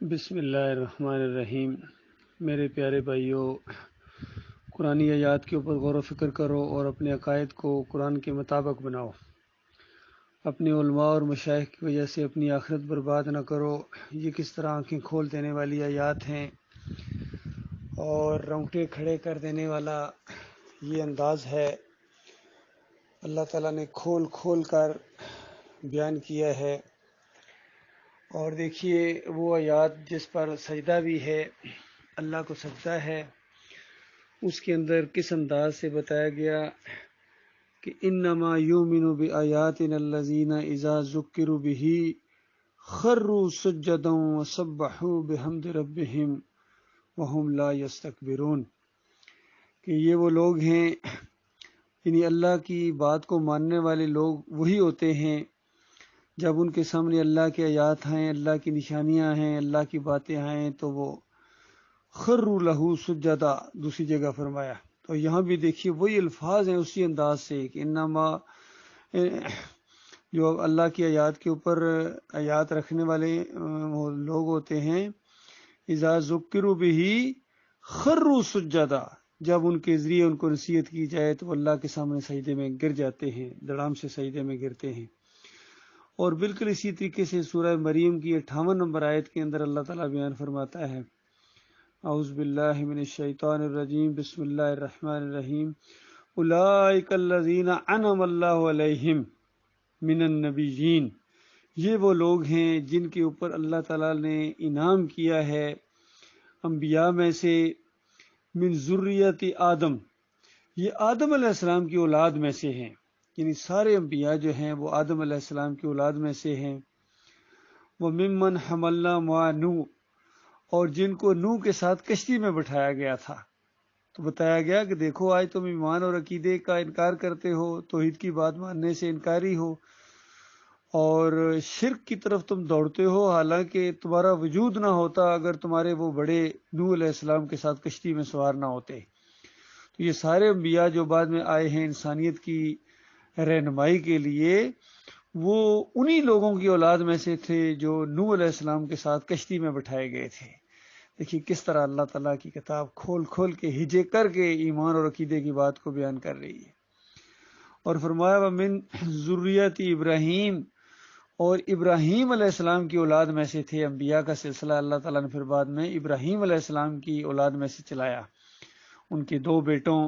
بسم اللہ الرحمن الرحیم۔ میرے پیارے بھائیوں، قرآن آیات کے اوپر غور و فکر کرو اور اپنے عقائد کو قرآن کے مطابق بناؤ۔ اپنے علماء اور مشائخ کی وجہ سے اپنی آخرت برباد نہ کرو۔ یہ کس طرح آنکھیں کھول دینے والی آیات ہیں اور رونگٹے کھڑے کر دینے والا یہ انداز ہے۔ اللہ تعالیٰ نے کھول کھول کر بیان کیا ہے، اور دیکھیے وہ آیات جس پر سجدہ بھی ہے، اللہ کو سجدہ ہے، اس کے اندر کس انداز سے بتایا گیا کہ انما یؤمن بآیاتنا الذین اذا ذکروا بہ خروا سجدا وسبحوا بحمد ربہم وہم لا یستکبرون، کہ یہ وہ لوگ ہیں، یعنی اللہ کی بات کو ماننے والے لوگ وہی ہوتے ہیں جب ان کے سامنے اللہ کی آیات ہیں، اللہ کی نشانیاں ہیں، اللہ کی باتیں ہیں، تو وہ خروا لہ سجدا، دوسری جگہ فرمایا۔ تو یہاں بھی دیکھیے وہی الفاظ ہیں اسی انداز سے کہ انما، جو اللہ کی آیات کے اوپر آیات رکھنے والے وہ لوگ ہوتے ہیں، اذا ذکروا بہ خروا سجدا، جب ان کے ذریعے ان کو نصیحت کی جائے تو وہ اللہ کے سامنے سجدے میں گر جاتے ہیں، دڑام سے سجدے میں گرتے ہیں۔ اور بالکل اسی طریقے سے سورہ مریم کی 58 نمبر آیت کے اندر اللہ تعالیٰ بیان فرماتا ہے، اعوذ باللہ من الشیطان الرجیم، بسم اللہ الرحمن الرحیم، اولئک الذین انعم اللہ علیہم من النبیین، یہ وہ لوگ ہیں جن کے اوپر اللہ تعالیٰ نے انعام کیا ہے انبیاء میں سے، من ذریت آدم، یہ آدم علیہ السلام کی اولاد میں سے ہیں، یعنی سارے انبیاء جو ہیں وہ آدم علیہ السلام کی اولاد میں سے ہیں۔ وَمِمَّنْ حَمَلْنَا مَعَ نُوحٍ، اور جن کو نوح کے ساتھ کشتی میں بٹھایا گیا تھا، تو بتایا گیا کہ دیکھو آج تم ایمان اور عقیدے کا انکار کرتے ہو، توحید کی بات ماننے سے انکاری ہو، اور شرک کی طرف تم دوڑتے ہو، حالانکہ تمہارا وجود نہ ہوتا اگر تمہارے وہ بڑے نوح علیہ السلام کے ساتھ کشتی میں سوار نہ ہوتے۔ تو یہ سارے انبیاء جو بعد میں آئے ہیں انسانیت کی رہنمائی کے لیے، وہ انہی لوگوں کی اولاد میں سے تھے جو نوح علیہ السلام کے ساتھ کشتی میں بٹھائے گئے تھے۔ دیکھیے کس طرح اللہ تعالیٰ کی کتاب کھول کھول کے ہجے کر کے ایمان اور عقیدے کی بات کو بیان کر رہی ہے۔ اور فرمایا وَمِن ذریت ابراہیم، اور ابراہیم علیہ السلام کی اولاد میں سے تھے۔ انبیاء کا سلسلہ اللہ تعالیٰ نے پھر بعد میں ابراہیم علیہ السلام کی اولاد میں سے چلایا، ان کے دو بیٹوں،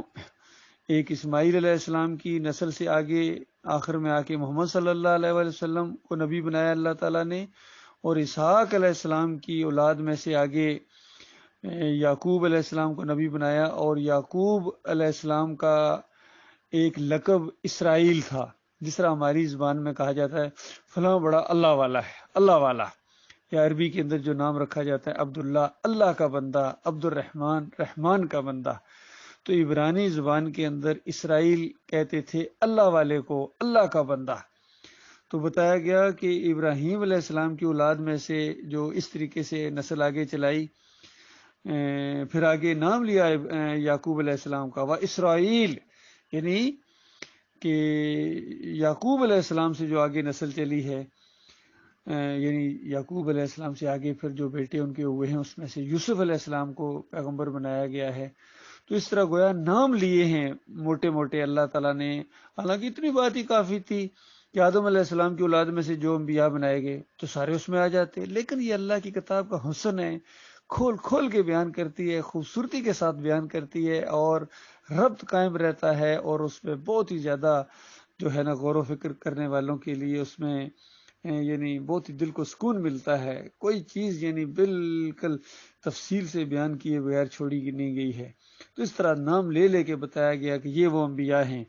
ایک اسماعیل علیہ السلام کی نسل سے آگے آخر میں آ کے محمد صلی اللہ علیہ وآلہ وسلم کو نبی بنایا اللہ تعالیٰ نے، اور اسحاق علیہ السلام کی اولاد میں سے آگے یعقوب علیہ السلام کو نبی بنایا، اور یعقوب علیہ السلام کا ایک لقب اسرائیل تھا، جس طرح ہماری زبان میں کہا جاتا ہے فلاں بڑا اللہ والا ہے، اللہ والا، یا عربی کے اندر جو نام رکھا جاتا ہے عبداللہ، اللہ کا بندہ، عبد الرحمن، رحمان کا بندہ، تو عبرانی زبان کے اندر اسرائیل کہتے تھے اللہ والے کو، اللہ کا بندہ۔ تو بتایا گیا کہ ابراہیم علیہ السلام کی اولاد میں سے جو اس طریقے سے نسل آگے چلائی، پھر آگے نام لیا یعقوب علیہ السلام کا، اسرائیل، یعنی کہ یعقوب علیہ السلام سے جو آگے نسل چلی ہے، یعنی یعقوب علیہ السلام سے آگے پھر جو بیٹے ان کے ہوئے ہیں اس میں سے یوسف علیہ السلام کو پیغمبر بنایا گیا ہے۔ تو اس طرح گویا نام لیے ہیں موٹے موٹے اللہ تعالیٰ نے، حالانکہ اتنی بات ہی کافی تھی کہ آدم علیہ السلام کی اولاد میں سے جو انبیاء بنائے گئے تو سارے اس میں آ جاتے، لیکن یہ اللہ کی کتاب کا حسن ہے، کھول کھول کے بیان کرتی ہے، خوبصورتی کے ساتھ بیان کرتی ہے، اور ربط قائم رہتا ہے، اور اس میں بہت ہی زیادہ جو ہے نا غور و فکر کرنے والوں کے لیے اس میں یعنی بہت ہی دل کو سکون ملتا ہے، کوئی چیز یعنی بالکل تفصیل سے بیان کیے بغیر چھوڑی نہیں گئی ہے۔ تو اس طرح نام لے لے کے بتایا گیا کہ یہ وہ انبیاء ہیں۔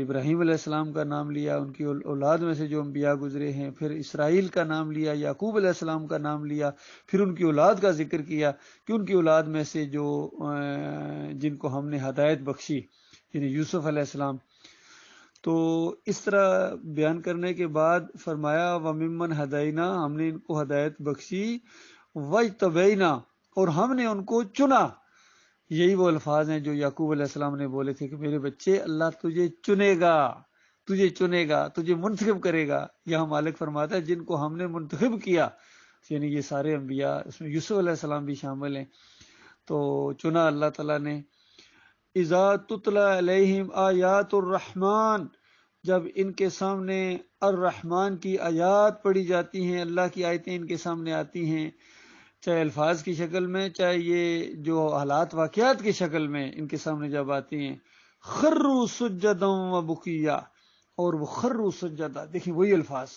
ابراہیم علیہ السلام کا نام لیا، ان کی اولاد میں سے جو انبیاء گزرے ہیں، پھر اسرائیل کا نام لیا، یعقوب علیہ السلام کا نام لیا، پھر ان کی اولاد کا ذکر کیا کہ ان کی اولاد میں سے جو جن کو ہم نے ہدایت بخشی، یعنی یوسف علیہ السلام۔ تو اس طرح بیان کرنے کے بعد فرمایا وَمِمَّنْ ہَدَيْنَا، ہم نے ان کو ہدایت بخشی، وَاجْتَبَيْنَا، اور ہم نے ان کو چنا۔ یہی وہ الفاظ ہیں جو یعقوب علیہ السلام نے بولے تھے کہ میرے بچے اللہ تجھے چنے گا، تجھے چنے گا، تجھے منتخب کرے گا۔ یہاں مالک فرماتا ہے جن کو ہم نے منتخب کیا، یعنی یہ سارے انبیاء، اس میں یوسف علیہ السلام بھی شامل ہیں، تو چنا اللہ تعالیٰ نے۔ اذا تتلی علیہم آیات الرحمن، جب ان کے سامنے الرحمن کی آیات پڑھی جاتی ہیں، اللہ کی آیتیں ان کے سامنے آتی ہیں، چاہے الفاظ کی شکل میں، چاہے یہ جو حالات واقعات کی شکل میں ان کے سامنے جب آتی ہیں، خروا سجدا و بکیا، اور وہ خروا سجدا، دیکھیں وہی الفاظ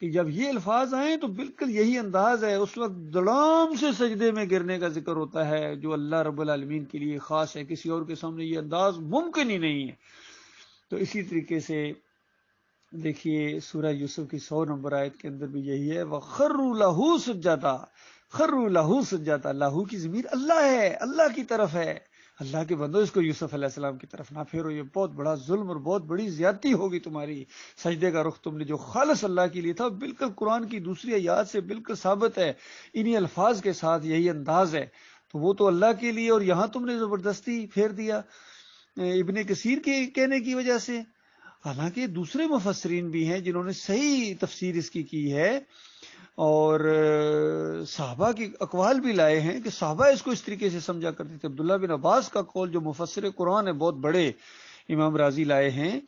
کہ جب یہ الفاظ آئیں تو بالکل یہی انداز ہے، اس وقت دڑام سے سجدے میں گرنے کا ذکر ہوتا ہے، جو اللہ رب العالمین کے لیے خاص ہے، کسی اور کے سامنے یہ انداز ممکن ہی نہیں ہے۔ تو اسی طریقے سے دیکھیے سورہ یوسف کی 100 نمبر آیت کے اندر بھی یہی ہے، وَخَرُّوا لَهُ سُجَّدًا، خَرُّوا لَهُ سُجَّدًا، لہو کی ضمیر اللہ ہے، اللہ کی طرف ہے، اللہ کے بندو اس کو یوسف علیہ السلام کی طرف نہ پھیرو، یہ بہت بڑا ظلم اور بہت بڑی زیادتی ہوگی تمہاری، سجدے کا رخ تم نے جو خالص اللہ کے لیے تھا، بالکل قرآن کی دوسری آیات سے بالکل ثابت ہے، انہی الفاظ کے ساتھ یہی انداز ہے، تو وہ تو اللہ کے لیے، اور یہاں تم نے زبردستی پھیر دیا ابن کثیر کے کہنے کی وجہ سے۔ حالانکہ دوسرے مفسرین بھی ہیں جنہوں نے صحیح تفسیر اس کی ہے، اور صحابہ کی اقوال بھی لائے ہیں کہ صحابہ اس کو اس طریقے سے سمجھا کرتے تھے۔ عبداللہ بن عباس کا قول جو مفسر قرآن ہے، بہت بڑے امام راضی لائے ہیں،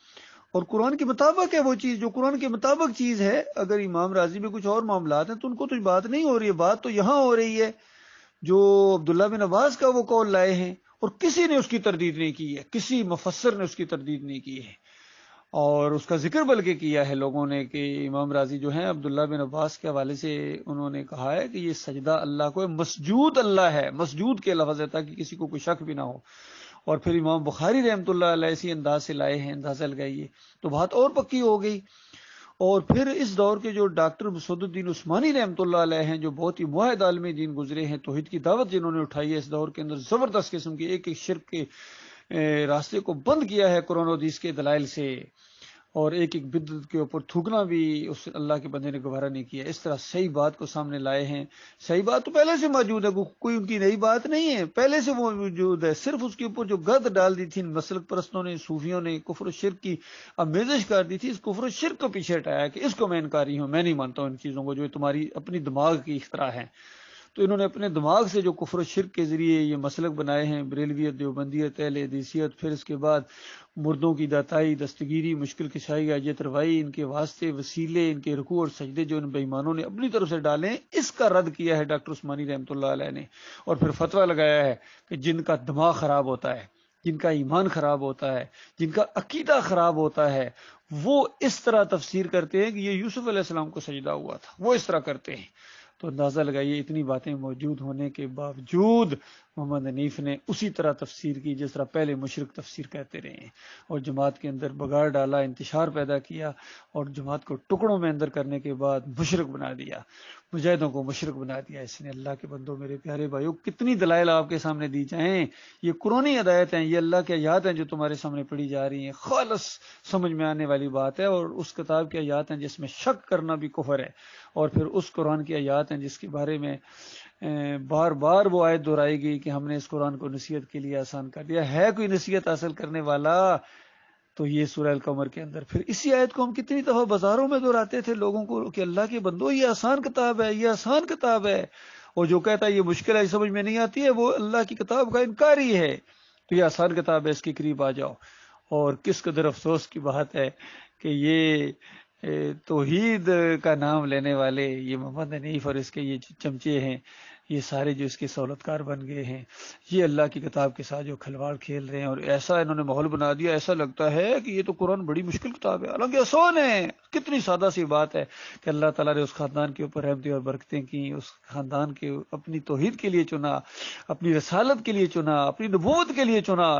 اور قرآن کے مطابق ہے وہ چیز، جو قرآن کے مطابق چیز ہے۔ اگر امام راضی میں کچھ اور معاملات ہیں تو ان کو تو بات نہیں ہو رہی ہے، بات تو یہاں ہو رہی ہے جو عبداللہ بن عباس کا وہ قول لائے ہیں، اور کسی نے اس کی تردید نہیں کی ہے، کسی مفسر نے اس کی تردید نہیں کی ہے، اور اس کا ذکر بلکہ کیا ہے لوگوں نے کہ امام راضی جو ہیں عبداللہ بن عباس کے حوالے سے انہوں نے کہا ہے کہ یہ سجدہ اللہ کو مسجود اللہ ہے، مسجود کے لفظ ہے تاکہ کسی کو کوئی شک بھی نہ ہو، اور پھر امام بخاری رحمۃ اللہ علیہ اسی انداز سے لائے ہیں، اندازہ لگائیے، تو بات اور پکی ہو گئی۔ اور پھر اس دور کے جو ڈاکٹر مسعود الدین عثمانی رحمۃ اللہ علیہ ہیں، جو بہت ہی موحد عالم دین گزرے ہیں، توحید کی دعوت جنہوں نے اٹھائی ہے اس دور کے اندر، زبردست قسم کی ایک شرک کے راستے کو بند کیا ہے قرآن و حدیث کے دلائل سے، اور ایک بدعت کے اوپر تھوکنا بھی اس اللہ کے بندے نے گوارا نہیں کیا، اس طرح صحیح بات کو سامنے لائے ہیں۔ صحیح بات تو پہلے سے موجود ہے، کوئی ان کی نئی بات نہیں ہے، پہلے سے وہ موجود ہے، صرف اس کے اوپر جو گرد ڈال دی تھی مسلک پرستوں نے، صوفیوں نے، کفر و شرک کی آمیزش کر دی تھی، اس کفر و شرک کو پیچھے ہٹایا کہ اس کو میں انکاری ہوں، میں نہیں مانتا ہوں ان چیزوں کو جو تمہاری اپنی دماغ کی اختراع ہے۔ تو انہوں نے اپنے دماغ سے جو کفر و شرک کے ذریعے یہ مسلک بنائے ہیں، بریلویت، دیوبندیت، اہل حدیثیت، پھر اس کے بعد مردوں کی داتائی، دستگیری، مشکل کشائی، حاجت روائی، ان کے واسطے وسیلے، ان کے رکوع اور سجدے جو ان بے ایمانوں نے اپنی طرف سے ڈالے ہیں، اس کا رد کیا ہے ڈاکٹر عثمانی رحمۃ اللہ علیہ نے، اور پھر فتویٰ لگایا ہے کہ جن کا دماغ خراب ہوتا ہے، جن کا ایمان خراب ہوتا ہے، جن کا عقیدہ خراب ہوتا ہے، وہ اس طرح تفسیر کرتے ہیں کہ یہ یوسف علیہ السلام کو سجدہ ہوا تھا، وہ اس طرح کرتے ہیں۔ تو اندازہ لگائیے اتنی باتیں موجود ہونے کے باوجود محمد حنیف نے اسی طرح تفسیر کی جس طرح پہلے مشرک تفسیر کہتے رہے ہیں، اور جماعت کے اندر بگاڑ ڈالا، انتشار پیدا کیا، اور جماعت کو ٹکڑوں میں اندر کرنے کے بعد مشرک بنا دیا، مجاہدوں کو مشرک بنا دیا اس نے۔ اللہ کے بندوں، میرے پیارے بھائیوں، کتنی دلائل آپ کے سامنے دی جائیں، یہ قرآنی ہدایت ہیں، یہ اللہ کی آیات ہیں جو تمہارے سامنے پڑھی جا رہی ہیں، خالص سمجھ میں آنے والی بات ہے، اور اس کتاب کی آیات ہیں جس میں شک کرنا بھی کفر ہے، اور پھر اس قرآن کی آیات ہیں جس کے بارے میں بار بار وہ آیت دہرائی گئی کہ ہم نے اس قرآن کو نصیحت کے لیے آسان کر دیا ہے، کوئی نصیحت حاصل کرنے والا تو یہ سورہ القمر کے اندر۔ پھر اسی آیت کو ہم کتنی دفعہ بازاروں میں دہراتے تھے لوگوں کو کہ اللہ کے بندو یہ آسان کتاب ہے، یہ آسان کتاب ہے، اور جو کہتا ہے یہ مشکل ہے، سمجھ میں نہیں آتی ہے، وہ اللہ کی کتاب کا انکاری ہے، تو یہ آسان کتاب ہے، اس کے قریب آ جاؤ۔ اور کس قدر افسوس کی بات ہے کہ یہ توحید کا نام لینے والے یہ محمد حنیف اور اس کے یہ چمچے ہیں، یہ سارے جو اس کے سہولت کار بن گئے ہیں، یہ اللہ کی کتاب کے ساتھ جو کھلواڑ کھیل رہے ہیں، اور ایسا انہوں نے ماحول بنا دیا، ایسا لگتا ہے کہ یہ تو قرآن بڑی مشکل کتاب ہے، حالانکہ آسان ہے۔ کتنی سادہ سی بات ہے کہ اللہ تعالیٰ نے اس خاندان کے اوپر رحمتیں اور برکتیں کی، اس خاندان کے اپنی توحید کے لیے چنا، اپنی رسالت کے لیے چنا، اپنی نبوت کے لیے چنا،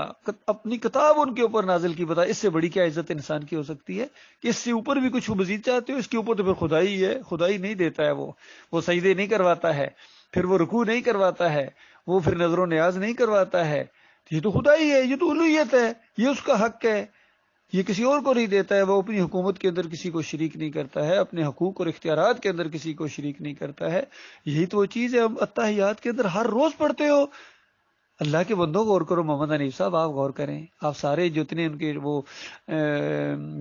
اپنی کتاب ان کے اوپر نازل کی۔ بتا اس سے بڑی کیا عزت انسان کی ہو سکتی ہے کہ اس سے اوپر بھی کچھ مزید چاہتے ہو؟ اس کے اوپر تو پھر خدائی ہے، خدائی نہیں دیتا ہے، وہ سجدے نہیں کرواتا ہے، پھر وہ رکوع نہیں کرواتا ہے، وہ پھر نظر و نیاز نہیں کرواتا ہے، یہ تو خدائی ہے، یہ تو الوہیت ہے، یہ اس کا حق ہے، یہ کسی اور کو نہیں دیتا ہے، وہ اپنی حکومت کے اندر کسی کو شریک نہیں کرتا ہے، اپنے حقوق اور اختیارات کے اندر کسی کو شریک نہیں کرتا ہے۔ یہی تو وہ چیز ہے ہم اتحیات کے اندر ہر روز پڑھتے ہو، اللہ کے بندوں غور کرو، محمد حنیف صاحب آپ غور کریں، آپ سارے جتنے ان کے وہ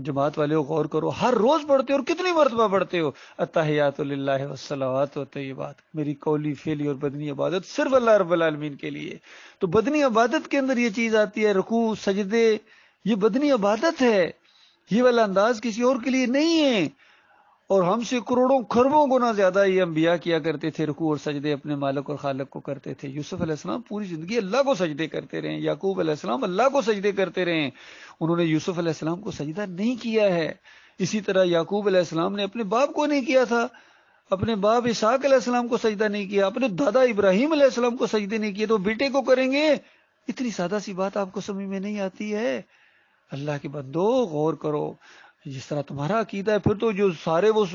جماعت والے ہو غور کرو، ہر روز پڑھتے ہو اور کتنی مرتبہ پڑھتے ہو التحیات للہ والصلوات والطیبات، میری قولی فعلی اور بدنی عبادت صرف اللہ رب العالمین کے لیے۔ تو بدنی عبادت کے اندر یہ چیز آتی ہے، رکوع سجدے، یہ بدنی عبادت ہے، یہ والا انداز کسی اور کے لیے نہیں ہے۔ اور ہم سے کروڑوں خربوں گنا زیادہ یہ انبیاء کیا کرتے تھے، رکوع اور سجدے اپنے مالک اور خالق کو کرتے تھے۔ یوسف علیہ السلام پوری زندگی اللہ کو سجدے کرتے رہے، یعقوب علیہ السلام اللہ کو سجدے کرتے رہے، انہوں نے یوسف علیہ السلام کو سجدہ نہیں کیا ہے۔ اسی طرح یعقوب علیہ السلام نے اپنے باپ کو نہیں کیا تھا، اپنے باپ اسحاق علیہ السلام کو سجدہ نہیں کیا، اپنے دادا ابراہیم علیہ السلام کو سجدے نہیں کیے، تو بیٹے کو کریں گے؟ اتنی سادہ سی بات آپ کو سمجھ میں نہیں آتی ہے؟ اللہ کے بندو غور کرو، جس طرح تمہارا عقیدہ ہے، پھر تو جو سارے وہ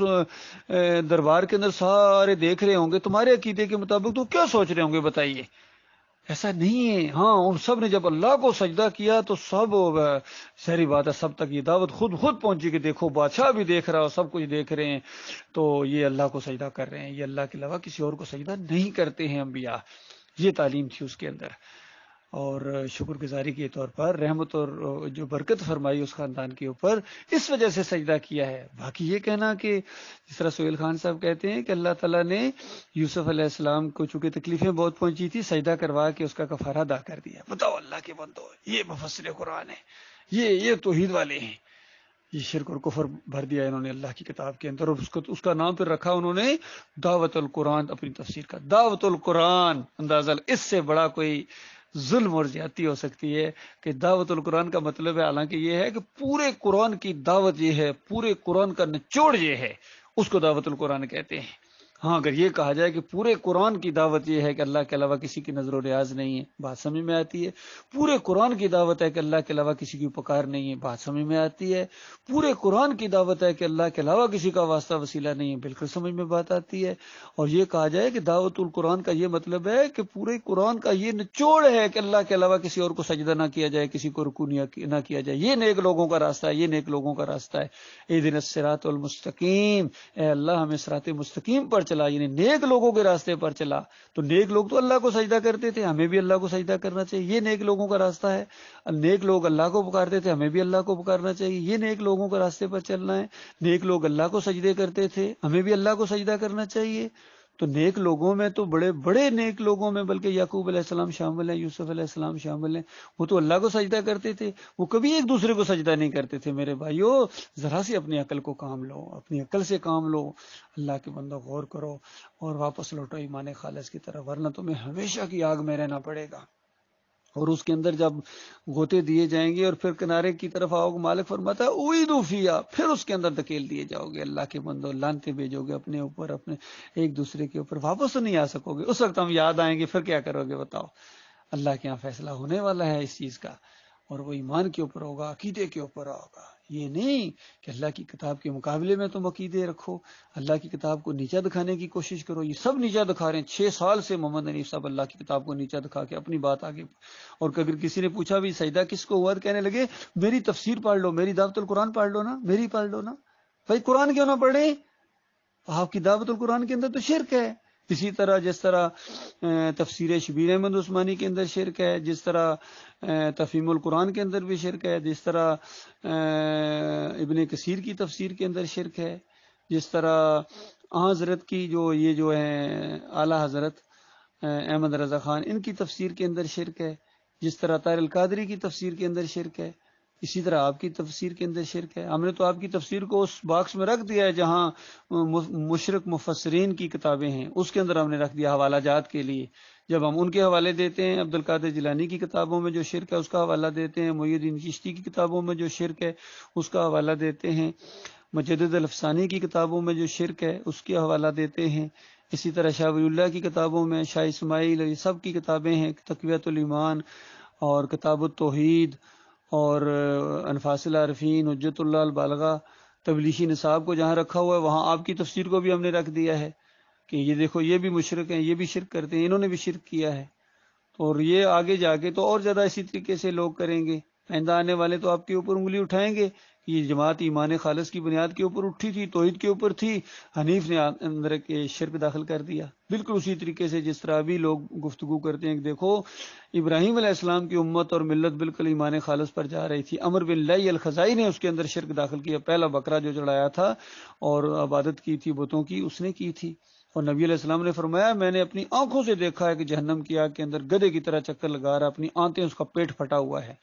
دربار کے اندر سارے دیکھ رہے ہوں گے تمہارے عقیدے کے مطابق، تو کیا سوچ رہے ہوں گے بتائیے؟ ایسا نہیں ہے۔ ہاں ان سب نے جب اللہ کو سجدہ کیا تو سب سہری بات ہے، سب تک یہ دعوت خود پہنچی کہ دیکھو بادشاہ بھی دیکھ رہا ہو، سب کچھ دیکھ رہے ہیں، تو یہ اللہ کو سجدہ کر رہے ہیں، یہ اللہ کے علاوہ کسی اور کو سجدہ نہیں کرتے ہیں انبیاء۔ یہ تعلیم تھی اس کے اندر، اور شکر گزاری کے طور پر رحمت اور جو برکت فرمائی اس خاندان کے اوپر، اس وجہ سے سجدہ کیا ہے۔ باقی یہ کہنا کہ جس طرح سہیل خان صاحب کہتے ہیں کہ اللہ تعالیٰ نے یوسف علیہ السلام کو چونکہ تکلیفیں بہت پہنچی تھی، سجدہ کروا کے اس کا کفارہ ادا کر دیا۔ بتاؤ اللہ کے بندو، یہ مفسر قرآن ہے، یہ توحید والے ہیں۔ یہ شرک اور کفر بھر دیا انہوں نے اللہ کی کتاب کے اندر، اور اس کا نام پھر رکھا انہوں نے دعوت القرآن، اپنی تفسیر کا دعوت القرآن۔ اندازہ اس سے بڑا کوئی ظلم اور زیادتی ہو سکتی ہے کہ دعوت القرآن کا مطلب ہے، حالانکہ یہ ہے کہ پورے قرآن کی دعوت یہ ہے، پورے قرآن کا نچوڑ یہ ہے، اس کو دعوت القرآن کہتے ہیں۔ ہاں اگر یہ کہا جائے کہ پورے قرآن کی دعوت یہ ہے کہ اللہ کے علاوہ کسی کی نظر و ریاض نہیں ہے، بات سمجھ میں آتی ہے۔ پورے قرآن کی دعوت ہے کہ اللہ کے علاوہ کسی کی پکار نہیں ہے، بات سمجھ میں آتی ہے۔ پورے قرآن کی دعوت ہے کہ اللہ کے علاوہ کسی کا واسطہ وسیلہ نہیں ہے، بالکل سمجھ میں بات آتی ہے۔ اور یہ کہا جائے کہ دعوت القرآن کا یہ مطلب ہے کہ پورے قرآن کا یہ نچوڑ ہے کہ اللہ کے علاوہ کسی اور کو سجدہ نہ کیا جائے، کسی کو رکوع نہ کیا جائے، یہ نیک لوگوں کا راستہ ہے، یہ نیک لوگوں کا راستہ ہے۔ اہدنا الصراط المستقیم، اے اللہ ہمیں صراط مستقیم پر چلا، یعنی نیک لوگوں کے راستے پر چلا۔ تو نیک لوگ تو اللہ کو سجدہ کرتے تھے، ہمیں بھی اللہ کو سجدہ کرنا چاہیے، یہ نیک لوگوں کا راستہ ہے۔ نیک لوگ اللہ کو پکارتے تھے، ہمیں بھی اللہ کو پکارنا چاہیے، یہ نیک لوگوں کے راستے پر چلنا ہے۔ نیک لوگ اللہ کو سجدے کرتے تھے، ہمیں بھی اللہ کو سجدہ کرنا چاہیے۔ تو نیک لوگوں میں تو بڑے بڑے نیک لوگوں میں بلکہ یعقوب علیہ السلام شامل ہیں، یوسف علیہ السلام شامل ہیں، وہ تو اللہ کو سجدہ کرتے تھے، وہ کبھی ایک دوسرے کو سجدہ نہیں کرتے تھے۔ میرے بھائیو ذرا سی اپنی عقل کو کام لو، اپنی عقل سے کام لو، اللہ کے بندوں غور کرو اور واپس لوٹو ایمان خالص کی طرف، ورنہ تمہیں ہمیشہ کی آگ میں رہنا پڑے گا۔ اور اس کے اندر جب غوطے دیے جائیں گے اور پھر کنارے کی طرف آؤ گے، مالک فرماتا ہے اعیدوا فیہا، پھر اس کے اندر دھکیل دیے جاؤ گے۔ اللہ کے بندو لعنتیں بھیجو گے اپنے اوپر، اپنے ایک دوسرے کے اوپر، واپس تو نہیں آ سکو گے۔ اس وقت ہم یاد آئیں گے، پھر کیا کرو گے بتاؤ؟ اللہ کے یہاں فیصلہ ہونے والا ہے اس چیز کا، اور وہ ایمان کے اوپر ہوگا، عقیدے کے اوپر ہوگا۔ یہ نہیں کہ اللہ کی کتاب کے مقابلے میں تم عقیدے رکھو، اللہ کی کتاب کو نیچا دکھانے کی کوشش کرو۔ یہ سب نیچا دکھا رہے ہیں، 6 سال سے محمد حنیف صاحب اللہ کی کتاب کو نیچا دکھا کے اپنی بات آگے۔ اور اگر کسی نے پوچھا بھی سجدہ کس کو ہوا، تو کہنے لگے میری تفسیر پڑھ لو، میری دعوت القرآن پڑھ لو نا، میری پڑھ لو نا۔ بھائی قرآن کیوں نہ پڑھیں؟ آپ کی دعوت القرآن کے اندر تو شرک ہے۔ اسی طرح جس طرح تفسیر شبیر احمد عثمانی کے اندر شرک ہے، جس طرح تفہیم القرآن کے اندر بھی شرک ہے، جس طرح ابن کثیر کی تفسیر کے اندر شرک ہے، جس طرح حضرت کی جو ہے اعلیٰ حضرت احمد رضا خان، ان کی تفسیر کے اندر شرک ہے، جس طرح طاہر القادری کی تفسیر کے اندر شرک ہے، اسی طرح آپ کی تفسیر کے اندر شرک ہے۔ ہم نے تو آپ کی تفسیر کو اس باکس میں رکھ دیا ہے جہاں مشرک مفسرین کی کتابیں ہیں، اس کے اندر ہم نے رکھ دیا حوالہ جات کے لیے۔ جب ہم ان کے حوالے دیتے ہیں، عبد القادر جیلانی کی کتابوں میں جو شرک ہے اس کا حوالہ دیتے ہیں، محی الدین چشتی کی کتابوں میں جو شرک ہے اس کا حوالہ دیتے ہیں، مجدد الافسانی کی کتابوں میں جو شرک ہے اس کے حوالہ دیتے ہیں، اسی طرح شاہ ولی اللہ کی کتابوں میں، شاہ اسماعیل، یہ سب کی کتابیں ہیں، تقویۃ الایمان اور کتاب التوحید اور انفاس العارفین، حجت اللہ البالغہ، تبلیغی نصاب کو جہاں رکھا ہوا ہے وہاں آپ کی تفسیر کو بھی ہم نے رکھ دیا ہے کہ یہ دیکھو یہ بھی مشرک ہیں، یہ بھی شرک کرتے ہیں، انہوں نے بھی شرک کیا ہے۔ اور یہ آگے جا کے تو اور زیادہ اسی طریقے سے لوگ کریں گے۔ آئندہ آنے والے تو آپ کے اوپر انگلی اٹھائیں گے کہ یہ جماعت ایمان خالص کی بنیاد کے اوپر اٹھی تھی، توحید کے اوپر تھی، حنیف نے اندر کے شرک داخل کر دیا۔ بالکل اسی طریقے سے جس طرح ابھی لوگ گفتگو کرتے ہیں کہ دیکھو ابراہیم علیہ السلام کی امت اور ملت بالکل ایمان خالص پر جا رہی تھی، عمر بن لئی الخزائی نے اس کے اندر شرک داخل کیا، پہلا بکرا جو چڑھایا تھا اور عبادت کی تھی بتوں کی اس نے کی تھی، اور نبی علیہ السلام نے فرمایا میں نے اپنی آنکھوں سے دیکھا ہے کہ جہنم کی آگ کے اندر گدھے کی طرح چکر لگا رہا، اپنی آنتیں اس کا پیٹ پھٹا ہوا ہے۔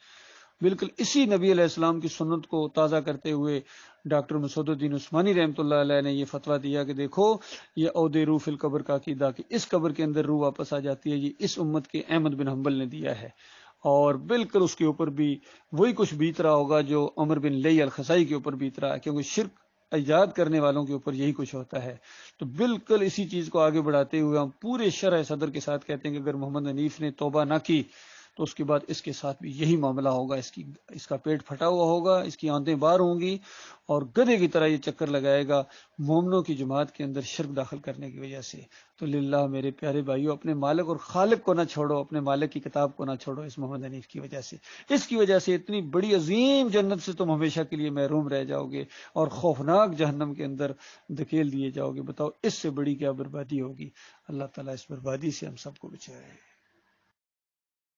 بالکل اسی نبی علیہ السلام کی سنت کو تازہ کرتے ہوئے ڈاکٹر مسعود الدین عثمانی رحمۃ اللہ علیہ نے یہ فتویٰ دیا کہ دیکھو یہ عود روح فی القبر کا عقیدہ کہ اس قبر کے اندر روح واپس آ جاتی ہے، یہ اس امت کے احمد بن حنبل نے دیا ہے، اور بالکل اس کے اوپر بھی وہی کچھ بیت رہا ہوگا جو عمر بن لئی الخزائی کے اوپر بیت رہا ہے، کیونکہ شرک ایجاد کرنے والوں کے اوپر یہی کچھ ہوتا ہے۔ تو بالکل اسی چیز کو آگے بڑھاتے ہوئے ہم پورے شرح صدر کے ساتھ کہتے ہیں کہ اگر محمد حنیف نے توبہ نہ کی تو اس کے بعد اس کے ساتھ بھی یہی معاملہ ہوگا، اس کا پیٹ پھٹا ہوا ہوگا، اس کی آنتیں باہر ہوں گی اور گدھے کی طرح یہ چکر لگائے گا مومنوں کی جماعت کے اندر شرک داخل کرنے کی وجہ سے۔ تو للہ میرے پیارے بھائیوں، اپنے مالک اور خالق کو نہ چھوڑو، اپنے مالک کی کتاب کو نہ چھوڑو اس محمد حنیف کی وجہ سے۔ اس کی وجہ سے اتنی بڑی عظیم جنت سے تم ہمیشہ کے لیے محروم رہ جاؤ گے اور خوفناک جہنم کے اندر دھکیل دیے جاؤ گے۔ بتاؤ اس سے بڑی کیا بربادی ہوگی؟ اللہ تعالیٰ اس بربادی سے ہم سب کو بچائے۔